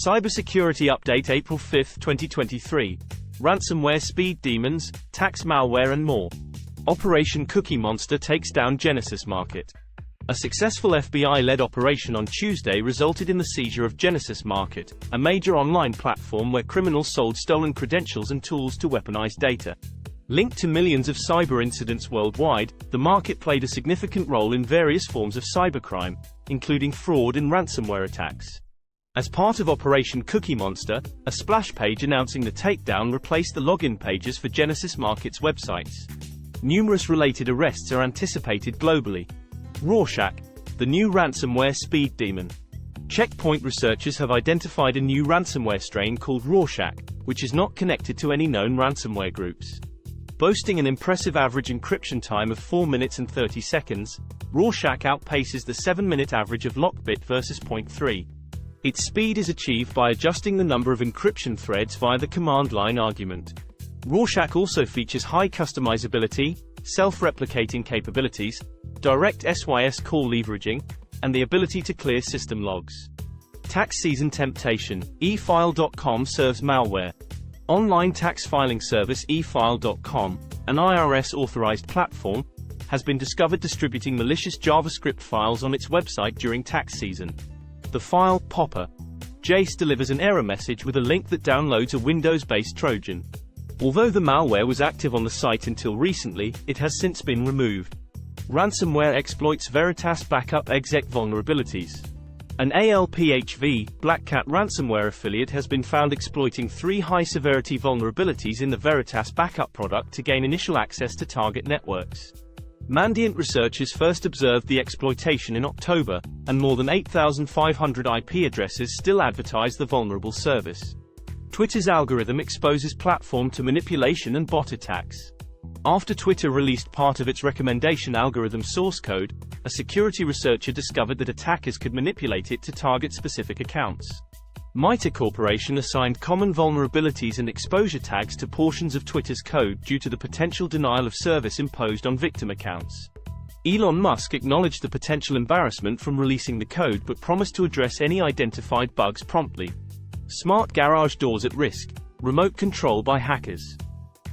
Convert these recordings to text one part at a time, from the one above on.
Cybersecurity Update April 5, 2023. Ransomware speed demons, tax malware and more. Operation Cookie Monster takes down Genesis Market. A successful FBI-led operation on Tuesday resulted in the seizure of Genesis Market, a major online platform where criminals sold stolen credentials and tools to weaponize data. Linked to millions of cyber incidents worldwide, the market played a significant role in various forms of cybercrime, including fraud and ransomware attacks. As part of Operation Cookie Monster, a splash page announcing the takedown replaced the login pages for Genesis Market's websites. Numerous related arrests are anticipated globally. Rorschach, the new ransomware speed demon. Checkpoint researchers have identified a new ransomware strain called Rorschach, which is not connected to any known ransomware groups. Boasting an impressive average encryption time of 4 minutes and 30 seconds, Rorschach outpaces the 7-minute average of Lockbit versus 0.3. Its speed is achieved by adjusting the number of encryption threads via the command line argument. Rorschach also features high customizability, self-replicating capabilities, direct SYS call leveraging, and the ability to clear system logs. Tax season temptation. eFile.com serves malware. Online tax filing service eFile.com, an IRS-authorized platform, has been discovered distributing malicious JavaScript files on its website during tax season. The file, Popper. Jace delivers an error message with a link that downloads a Windows-based Trojan. Although the malware was active on the site until recently, it has since been removed. Ransomware exploits Veritas backup exec vulnerabilities. An ALPHV, Black Cat ransomware affiliate has been found exploiting 3 high-severity vulnerabilities in the Veritas backup product to gain initial access to target networks. Mandiant researchers first observed the exploitation in October, and more than 8,500 IP addresses still advertise the vulnerable service. Twitter's algorithm exposes platform to manipulation and bot attacks. After Twitter released part of its recommendation algorithm source code, a security researcher discovered that attackers could manipulate it to target specific accounts. Mita Corporation assigned common vulnerabilities and exposure tags to portions of Twitter's code due to the potential denial of service imposed on victim accounts. Elon Musk acknowledged the potential embarrassment from releasing the code but promised to address any identified bugs promptly. Smart garage doors at risk. Remote control by hackers.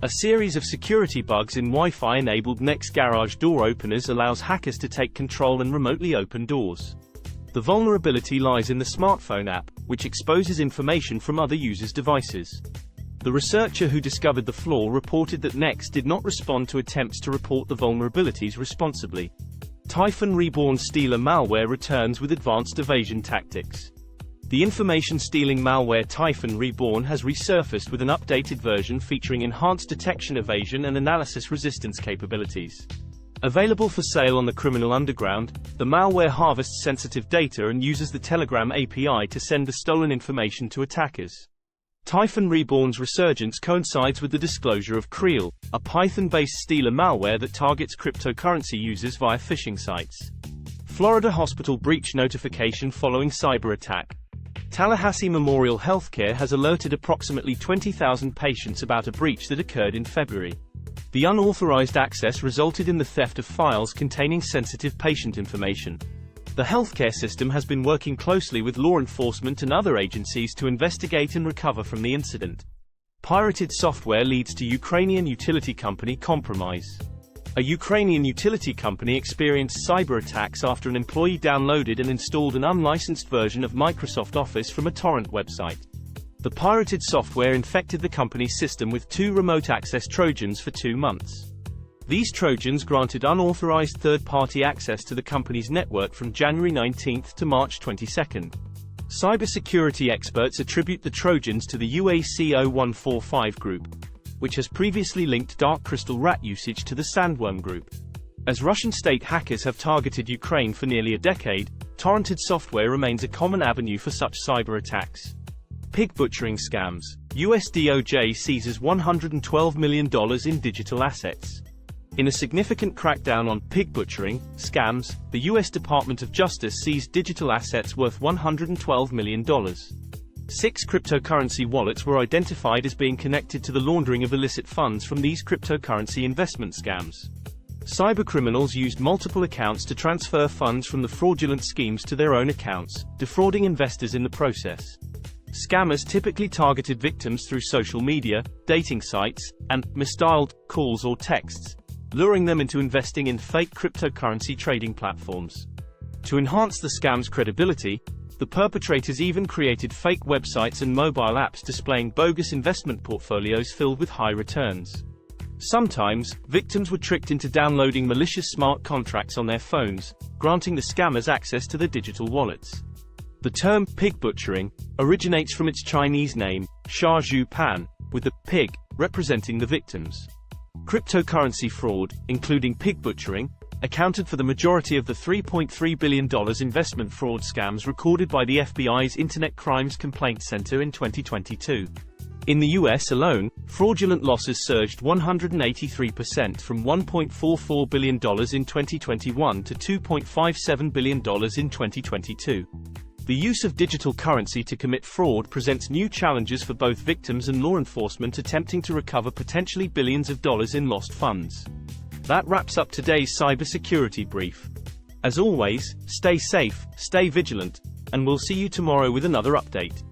A series of security bugs in Wi-Fi-enabled Next garage door openers allows hackers to take control and remotely open doors. The vulnerability lies in the smartphone app, which exposes information from other users' devices. The researcher who discovered the flaw reported that Next did not respond to attempts to report the vulnerabilities responsibly. Typhon Reborn Stealer malware returns with advanced evasion tactics. The information-stealing malware Typhon Reborn has resurfaced with an updated version featuring enhanced detection evasion and analysis resistance capabilities. Available for sale on the criminal underground, the malware harvests sensitive data and uses the Telegram API to send the stolen information to attackers. Typhon Reborn's resurgence coincides with the disclosure of Creel, a Python-based stealer malware that targets cryptocurrency users via phishing sites. Florida hospital breach notification following cyber attack. Tallahassee Memorial Healthcare has alerted approximately 20,000 patients about a breach that occurred in February. The unauthorized access resulted in the theft of files containing sensitive patient information. The healthcare system has been working closely with law enforcement and other agencies to investigate and recover from the incident. Pirated software leads to Ukrainian utility company compromise. A Ukrainian utility company experienced cyber attacks after an employee downloaded and installed an unlicensed version of Microsoft Office from a torrent website. The pirated software infected the company's system with 2 remote access Trojans for 2 months. These Trojans granted unauthorized third-party access to the company's network from January 19 to March 22. Cybersecurity experts attribute the Trojans to the UAC0145 group, which has previously linked Dark Crystal rat usage to the Sandworm group. As Russian state hackers have targeted Ukraine for nearly a decade, torrented software remains a common avenue for such cyber attacks. Pig butchering scams. US DOJ seizes $112 million in digital assets. In a significant crackdown on pig butchering scams, the US Department of Justice seized digital assets worth $112 million. 6 cryptocurrency wallets were identified as being connected to the laundering of illicit funds from these cryptocurrency investment scams. Cybercriminals used multiple accounts to transfer funds from the fraudulent schemes to their own accounts, defrauding investors in the process. Scammers typically targeted victims through social media, dating sites, and misdialed calls or texts, luring them into investing in fake cryptocurrency trading platforms. To enhance the scam's credibility, the perpetrators even created fake websites and mobile apps displaying bogus investment portfolios filled with high returns. Sometimes, victims were tricked into downloading malicious smart contracts on their phones, granting the scammers access to their digital wallets. The term pig butchering originates from its Chinese name, Sha Zhu Pan, with the pig representing the victims. Cryptocurrency fraud, including pig butchering, accounted for the majority of the $3.3 billion investment fraud scams recorded by the FBI's Internet Crimes Complaint Center in 2022. In the US alone, fraudulent losses surged 183% from $1.44 billion in 2021 to $2.57 billion in 2022. The use of digital currency to commit fraud presents new challenges for both victims and law enforcement attempting to recover potentially billions of dollars in lost funds. That wraps up today's cybersecurity brief. As always, stay safe, stay vigilant, and we'll see you tomorrow with another update.